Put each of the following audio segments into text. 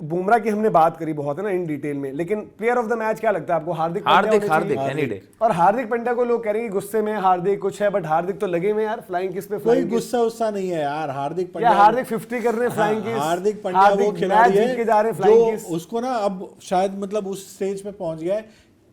बुमराह की हमने बात करी बहुत है ना इन डिटेल में, लेकिन प्लेयर ऑफ द मैच क्या लगता है आपको? हार्दिक एनी डे। और हार्दिक पांड्या को लोग कह रहे हैं गुस्से में हार्दिक कुछ है, बट हार्दिक तो लगे में यार फ्लाइंग किस पे, कोई गुस्सा नहीं है यार। हार्दिक पांड्या, हार्दिक 50 कर रहे हैं फ्लाइंग किस। हार्दिक पांड्या वो खिलाड़ी है जा रहे हैं जो उसको ना अब शायद मतलब उस स्टेज पे पहुंच गया है,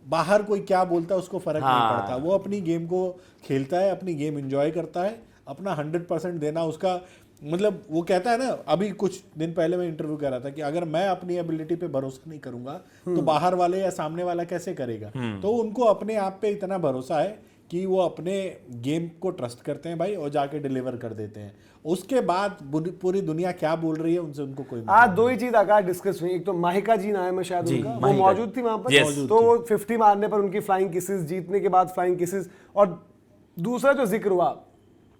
बाहर कोई क्या बोलता है उसको फर्क नहीं पड़ता। वो अपनी गेम को खेलता है, अपनी गेम एंजॉय करता है, अपना 100% देना उसका मतलब। वो कहता है ना, अभी कुछ दिन पहले मैं इंटरव्यू कर रहा था कि अगर मैं अपनी एबिलिटी पे भरोसा नहीं करूंगा तो बाहर वाले या सामने वाला कैसे करेगा। तो उनको अपने आप पे इतना भरोसा है कि वो अपने गेम को ट्रस्ट करते हैं भाई, और जाके डिलीवर कर देते हैं। उसके बाद पूरी दुनिया क्या बोल रही है उनसे उनको कोई आज दो ही चीज आकाश डिस्कस हुई। एक तो माहिका जी नाम है शायद उनका, वो मौजूद थी वहां पर, तो वो 50 मारने पर उनकी फ्लाइंग किसेस, जीतने के बाद फ्लाइंग किसेस। और दूसरा जो जिक्र हुआ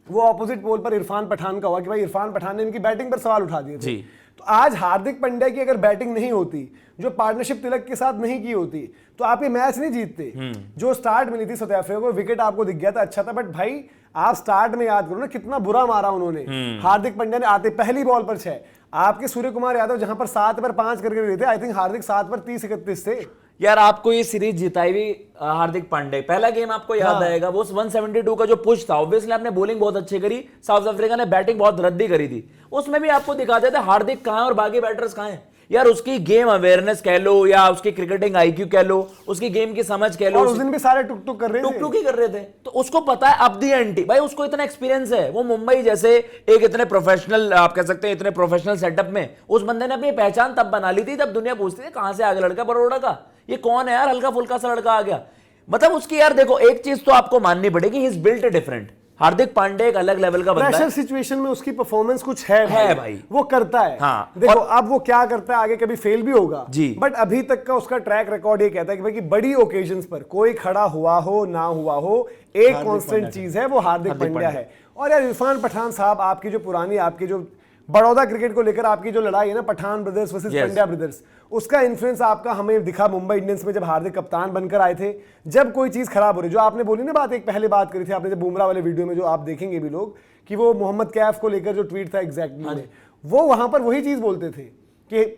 वो ऑपोजिट पोल पर इरफान पठान का हुआ कि भाई इरफान पठान ने इनकी बैटिंग पर सवाल उठा दिए थे। तो आज हार्दिक पांड्या की अगर बैटिंग नहीं होती, जो पार्टनरशिप तिलक के साथ नहीं की होती, तो आप ये मैच नहीं जीतते। जो स्टार्ट मिली थी साउथ अफ्रीका को, विकेट आपको दिख गया था, अच्छा था, बट भाई आप स्टार्ट में याद करो ना कितना बुरा मारा उन्होंने। हार्दिक पांड्या ने आते पहली बॉल पर 6, आपके सूर्य कुमार यादव जहां पर 7 पर 5 करके रहे थे, आई थिंक हार्दिक 7 पर 30-31 थे। यार आपको ये सीरीज जिताई हुई हार्दिक पांड्या, पहला गेम आपको याद आएगा वो 172 का जो पुश था, ऑब्वियसली आपने बॉलिंग बहुत अच्छी करी, साउथ अफ्रीका ने बैटिंग बहुत रद्दी करी थी, उसमें भी आपको दिखाते थे हार्दिक कहां है और बाकी बैटर्स कहां हैं। यार उसकी गेम अवेयरनेस कह लो या उसकी क्रिकेटिंग आईक्यू कह लो, उसकी गेम की समझ कह लो, और उस दिन भी सारे टुक कर रहे थे, टुक ही कर रहे थे। तो उसको पता है अब दी एंटी, भाई उसको इतना एक्सपीरियंस है। वो मुंबई जैसे एक इतने प्रोफेशनल, आप कह सकते हैं इतने प्रोफेशनल सेटअप में उस बंदे ने अपनी पहचान तब बना ली थी जब दुनिया पूछती थी कहां से आ गया लड़का बड़ौदा का, ये कौन है यार, हल्का फुल्का सा लड़का आ गया। मतलब उसकी यार देखो एक चीज तो आपको माननी पड़ेगी, he is built different. Hardik Pandya एक अलग लेवल का बंदा है। प्रेशर सिचुएशन में उसकी परफॉर्मेंस कुछ है भाई, वो करता है। हाँ, देखो अब वो क्या करता है आगे, कभी फेल भी होगा जी, बट अभी तक का उसका ट्रैक रिकॉर्ड ये कहता है कि भाई कि बड़ी ओकेजन्स पर कोई खड़ा हुआ हो ना हुआ हो, एक कांस्टेंट चीज है वो हार्दिक पांड्या है। और यार इरफान पठान साहब, आपकी जो पुरानी, आपकी जो बड़ौदा क्रिकेट को लेकर आपकी जो लड़ाई है ना, Pathan brothers versus Pandya brothers, उसका इन्फ्लुएंस आपका हमें दिखा मुंबई इंडियंस में जब हार्दिक कप्तान बनकर आए थे। जब कोई चीज खराब हो रही, जो आपने बोली ना बात, एक पहले बात करी थी आपने जब बुमराह वाले वीडियो में, जो आप देखेंगे भी लोग, कि वो मोहम्मद कैफ को लेकर जो ट्वीट था एग्जैक्टली, वो वहां पर वही चीज बोलते थे कि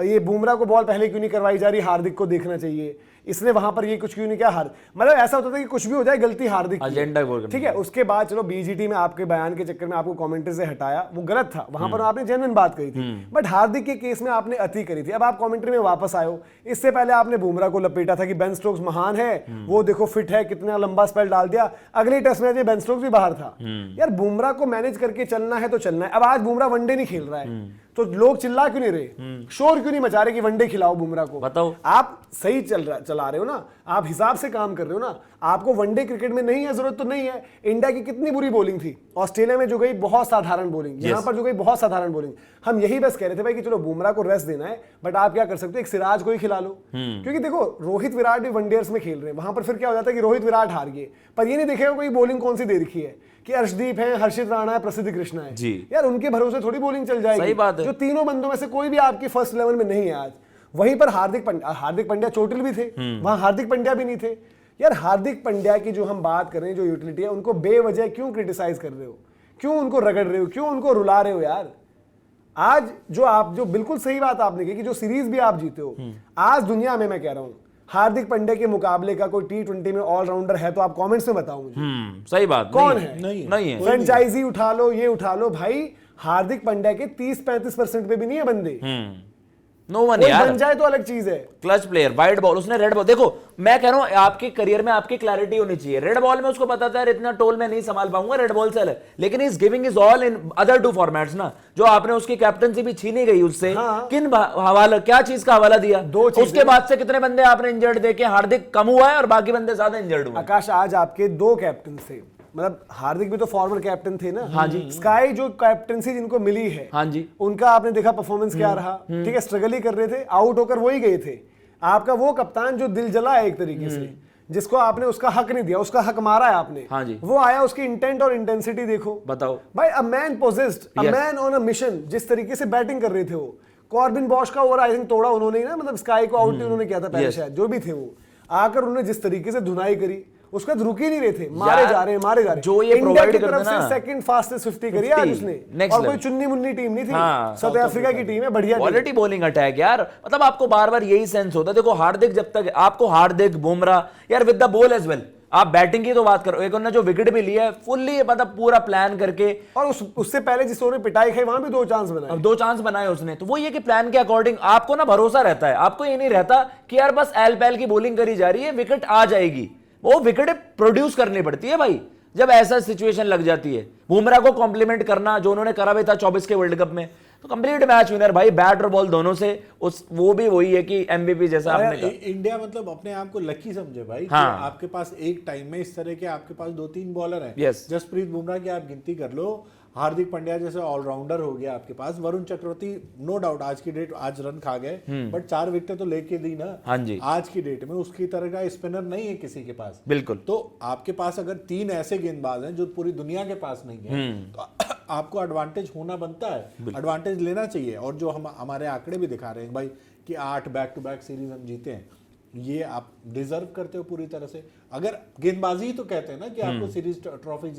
ये बुमराह को बॉल पहले क्यों नहीं करवाई जा रही, हार्दिक को देखना चाहिए, इसने वहां पर ये कुछ क्यों नहीं किया। मतलब ऐसा होता था कि कुछ भी हो जाए गलती हार्दिक की, ठीक है। उसके बाद चलो बीजीटी में आपके बयान के चक्कर में आपको कमेंट्री से हटाया, वो गलत था, वहां पर आपने जेन्युइन बात कही थी, बट हार्दिक के केस में आपने अति करी थी। अब आप कमेंट्री में वापस आए हो, इससे पहले आपने बुमराह को लपेटा था कि बेन स्टोक्स महान है, वो देखो फिट है, कितना लंबा स्पेल डाल दिया, अगले टेस्ट मैच में बेन स्टोक्स भी बाहर था। यार बुमराह को मैनेज करके चलना है तो चलना है। अब आज बुमराह वनडे नहीं खेल रहा है, तो लोग चिल्ला क्यों नहीं रहे, शोर क्यों नहीं मचा रहे कि वनडे खिलाओ बुमराह को? बताओ, आप सही चला रहे हो ना, आप हिसाब से काम कर रहे हो ना। आपको वनडे क्रिकेट में नहीं है, जरूरत तो नहीं है। इंडिया की कितनी बुरी बॉलिंग थी, ऑस्ट्रेलिया में जो गई बहुत साधारण बॉलिंग, यहां पर जो गई बहुत साधारण बॉलिंग। हम यही बस कह रहे थे भाई कि चलो बुमराह को रेस्ट देना है, बट आप क्या कर सकते हो, एक सिराज को ही खिला लो, क्योंकि देखो रोहित विराट भी वनडेयर्स में खेल रहे हैं, वहां पर फिर क्या हो जाता है कि रोहित विराट हार गए, पर ये नहीं देखेगा कोई बॉलिंग कौन सी दे रखी है, कि अर्शदीप है, हर्षित राणा है, प्रसिद्ध कृष्णा है जी। यार उनके भरोसे थोड़ी बॉलिंग चल जाएगी। सही बात है। जो तीनों बंदों में से कोई भी आपकी फर्स्ट 11 में नहीं है आज। वहीं पर हार्दिक पांड्या चोटिल भी थे, वहां हार्दिक पांड्या भी नहीं थे। यार हार्दिक पांड्या की जो हम बात कर रहे हैं, जो यूटिलिटी है, उनको बेवजह क्यों क्रिटिसाइज कर रहे हो, क्यों उनको रगड़ रहे हो, क्यों उनको रुला रहे हो? यार आज जो बिल्कुल सही बात आपने की कि जो सीरीज भी आप जीते हो, आज दुनिया में मैं कह रहा हूं हार्दिक पांड्या के मुकाबले का कोई T20 में ऑलराउंडर है तो आप कमेंट्स में बताओ मुझे। सही बात, कौन है? नहीं है। फ्रेंचाइजी उठा लो, ये उठा लो, भाई हार्दिक पांड्या के 30-35% पे भी नहीं है बंदे। नो वन यार, बन जाए तो अलग चीज है। क्लच प्लेयर, वाइड बॉल, उसने रेड बॉल, देखो मैं कह रहा हूं आपके करियर में आपकी क्लैरिटी होनी चाहिए। रेड बॉल में उसको पता था यार इतना टोल में नहीं संभाल पाऊंगा, रेड बॉल से अलग, लेकिन is giving is all in other 2 formats ना, जो आपने उसकी कैप्टनसी भी छीनी गई उससे। किन हवाला, क्या चीज का हवाला दिया? उसके बाद से कितने बंदे आपने इंजर्ड देखे, हार्दिक कम हुआ है और बाकी बंदे ज्यादा इंजर्ड हुए। आकाश आज आपके 2 कैप्टन थे, मतलब हार्दिक भी तो फॉर्मर कैप्टन थे ना। हाँ जी। स्काई जो कैप्टनसी जिनको मिली है, हाँ जी, उनका आपने देखा परफॉर्मेंस क्या रहा। ठीक है, स्ट्रगल ही कर रहे थे, आउट होकर वो ही गए थे। आपका वो कप्तान जो दिल जला है एक तरीके से, जिसको आपने उसका हक नहीं दिया, उसका हक मारा है आपने। हाँ जी। वो आया, उसकी इंटेंट और इंटेंसिटी देखो, बताओ भाई। A man possessed, a man on a mission, जिस तरीके से बैटिंग कर रहे थे वो। कॉर्बिन बॉश का ओवर आई थिंक तोड़ा उन्होंने ही ना, मतलब स्काई को आउट उन्होंने किया था पहले शायद, जो भी थे वो आकर उन्होंने जिस तरीके से धुनाई करी, उसके बाद रुक ही नहीं रहे थे, मारे जा रहे हैं। जो ये इंडिया की provide तरफ करते से ना, सेकंड फास्टेस्ट 50 करी आज उसने, next और कोई level। चुन्नी मुन्नी टीम नहीं थी, हाँ, साउथ अफ्रीका की टीम है, बढ़िया टीम। क्वालिटी बॉलिंग अटैक यार, मतलब आपको बार बार यही सेंस होता है। देखो हार्दिक, जब तक आपको हार्दिक, बुमराह यार with the ball as well, आप बैटिंग की तो बात करो, एक उन्होंने जो विकेट भी लिया है फुल्ली मतलब पूरा प्लान करके, और उससे पहले जिस ओवर में पिटाई खाई वहां भी 2 चांस बनाए, अब 2 चांस बनाए उसने, तो वो ये कि प्लान के अकॉर्डिंग आपको ना भरोसा रहता है, आपको ये नहीं रहता कि यार बस एल पैल की बॉलिंग करी जा रही है, विकेट आ जाएगी। वो विकेट प्रोड्यूस करनी पड़ती है भाई, जब ऐसा सिचुएशन लग जाती है। बुमराह को कॉम्प्लीमेंट करना जो उन्होंने करा भी था 24 के वर्ल्ड कप में, तो कंप्लीट मैच विनर भाई, बैट और बॉल दोनों से, उस वो भी वही है कि एमवीपी जैसा आपने कहा। इंडिया मतलब अपने आप को लकी समझे भाई, हाँ। कि आपके पास एक टाइम में इस तरह के आपके पास 2-3 बॉलर हैं। Yes। जसप्रीत बुमराह की आप गिनती कर लो, हार्दिक पांड्या जैसे ऑलराउंडर हो गया आपके पास, वरुण चक्रवर्ती नो डाउट आज की डेट आज रन खा गए, बट 4 विकेट तो लेके दी ना। हाँ जी। आज की डेट में उसकी तरह का स्पिनर नहीं है किसी के पास, बिल्कुल। तो आपके पास अगर 3 ऐसे गेंदबाज हैं जो पूरी दुनिया के पास नहीं है, तो आपको एडवांटेज होना बनता है, एडवांटेज लेना चाहिए। और जो हम हमारे आंकड़े भी दिखा रहे हैं भाई कि 8 बैक टू बैक सीरीज हम जीते हैं, ये आप डिजर्व करते हो पूरी तरह से। अगर गेंदबाजी ही तो कहते हैं ना कि आपको सीरीज ट्रॉफी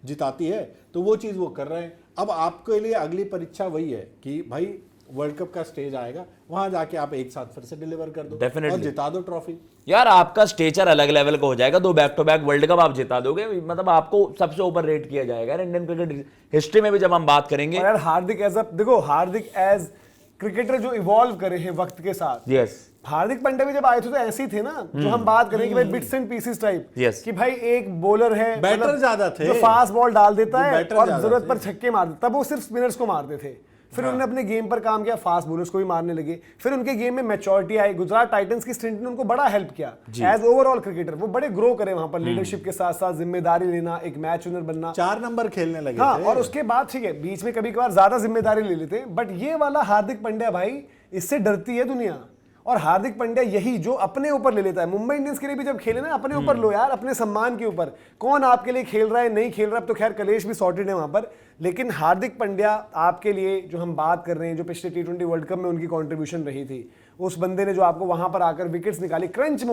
जिताती है, तो वो चीज वो कर रहे हैं। अब आपके लिए अगली परीक्षा वही है कि भाई वर्ल्ड कप का स्टेज आएगा, वहां जाके आप एक साथ फिर से डिलीवर कर दो Definitely। और जिता दो ट्रॉफी। यार आपका स्टेचर अलग लेवल का हो जाएगा, 2 back to back world cup आप जिता दोगे, मतलब आपको सबसे ऊपर रेट किया जाएगा इंडियन क्रिकेट हिस्ट्री में भी जब हम बात करेंगे। और यार हार्दिक देखो हार्दिक एज क्रिकेटर जो इवॉल्व करे हैं वक्त के साथ। यस। हार्दिक पांड्या भी जब आए थे तो ऐसे ही थे ना, जो हम बात करें कि भाई bits and pieces type, Yes। कि भाई एक बॉलर है, बैटर मतलब ज्यादा थे, जो फास्ट बॉल डाल देता जो है बैटर और ज्यादा जरूरत थे। पर छक्के मार देता, तब वो सिर्फ स्पिनर्स को मारते थे। फिर उन्होंने अपने गेम पर काम किया, फास्ट बॉलर्स को भी मारने लगे, फिर उनके गेम में मैच्योरिटी आई। गुजरात टाइटंस की स्ट्रेंथ ने उनको बड़ा हेल्प किया एज ओवरऑल क्रिकेटर, वो बड़े ग्रो करे वहां पर, लीडरशिप के साथ साथ जिम्मेदारी लेना, एक मैच विनर बनना, 4 नंबर खेलने लगे हाँ। थे। और उसके बाद ठीक है बीच में कभी कभार ज्यादा जिम्मेदारी ले लेते हैं, बट ये वाला हार्दिक पांड्या भाई, इससे डरती है दुनिया। और हार्दिक पांड्या यही जो अपने ऊपर ले लेता है। मुंबई इंडियंस के लिए भी जब खेले ना, अपने ऊपर लो यार, अपने सम्मान के ऊपर। कौन आपके लिए खेल रहा है नहीं खेल रहा, अब तो खैर कलेश भी सॉर्टेड है वहां पर, लेकिन हार्दिक पांड्या आपके लिए जो हम बात कर रहे हैं, जो पिछले T20 वर्ल्ड कप में उनकी कॉन्ट्रीब्यूशन रही थी, उस बंदे ने जो आपको वहां पर आकर विकेट्स निकाली, क्रंच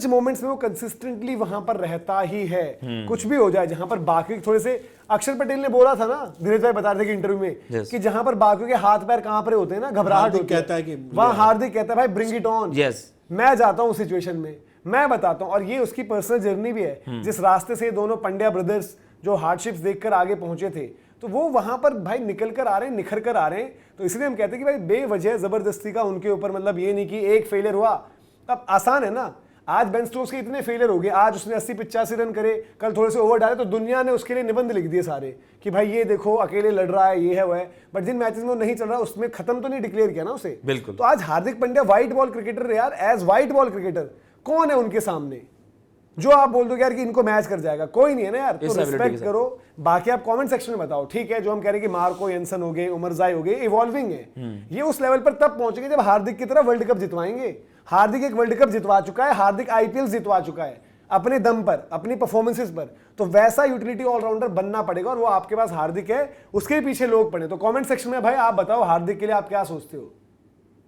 मोमेंट्स में वो कंसिस्टेंटली वहां पर रहता ही है। कुछ भी हो जाए, जहां पर बाकी थोड़े से, अक्षर पटेल ने बोला था ना, धीरज भाई बता रहे थे कि इंटरव्यू में, Yes। कि जहां पर बाकियों के हाथ पैर कहां पर होते हैं ना, घबराहट होती कहता है कि वहां हार्दिक कहता है भाई ब्रिंग इट ऑन। Yes। मैं जाता हूं सिचुएशन में, मैं बताता हूं। और ये उसकी पर्सनल जर्नी भी है, जिस रास्ते से दोनों पंड्या ब्रदर्स जो हार्डशिप्स देखकर आगे पहुंचे थे, तो वो वहां पर भाई निकल कर आ रहे हैं, निखर कर आ रहे हैं। तो इसलिए हम कहते हैं कि भाई बेवजह जबरदस्ती का उनके ऊपर, मतलब ये नहीं कि एक फेलियर हुआ अब आसान है ना। आज बेन स्टोक्स के इतने फेलियर हो गए, आज उसने 80-85 रन करे, कल थोड़े से ओवर डाले, तो दुनिया ने उसके लिए निबंध लिख दिए सारे कि भाई ये देखो अकेले लड़ रहा है, ये है वो है। बट जिन मैचेस में वो नहीं चल रहा, उसमें खत्म तो नहीं डिक्लेयर किया ना उसे। बिल्कुल। तो आज Hardik Pandya white ball cricketer यार, एज व्हाइट बॉल क्रिकेटर कौन है उनके सामने जो आप बोल दो यार कि इनको मैच कर जाएगा? कोई नहीं है ना यार। तो रिस्पेक्ट करो। बाकी आप कमेंट सेक्शन में बताओ, ठीक है, जो हम कह रहे हैं कि मार्को येंसन हो गए, उमरजाई हो गए, इवॉल्विंग है। ये उस लेवल पर तब पहुंचेंगे जब हार्दिक की तरह वर्ल्ड कप जितवाएंगे। हार्दिक एक वर्ल्ड कप जितवा चुका है, हार्दिक आईपीएल जितवा चुका है अपने दम पर, अपनी परफॉर्मेंसेस पर। तो वैसा यूटिलिटी ऑलराउंडर बनना पड़ेगा, और वो आपके पास हार्दिक है, उसके पीछे लोग पड़े। तो कमेंट सेक्शन में भाई आप बताओ हार्दिक के लिए आप क्या सोचते हो।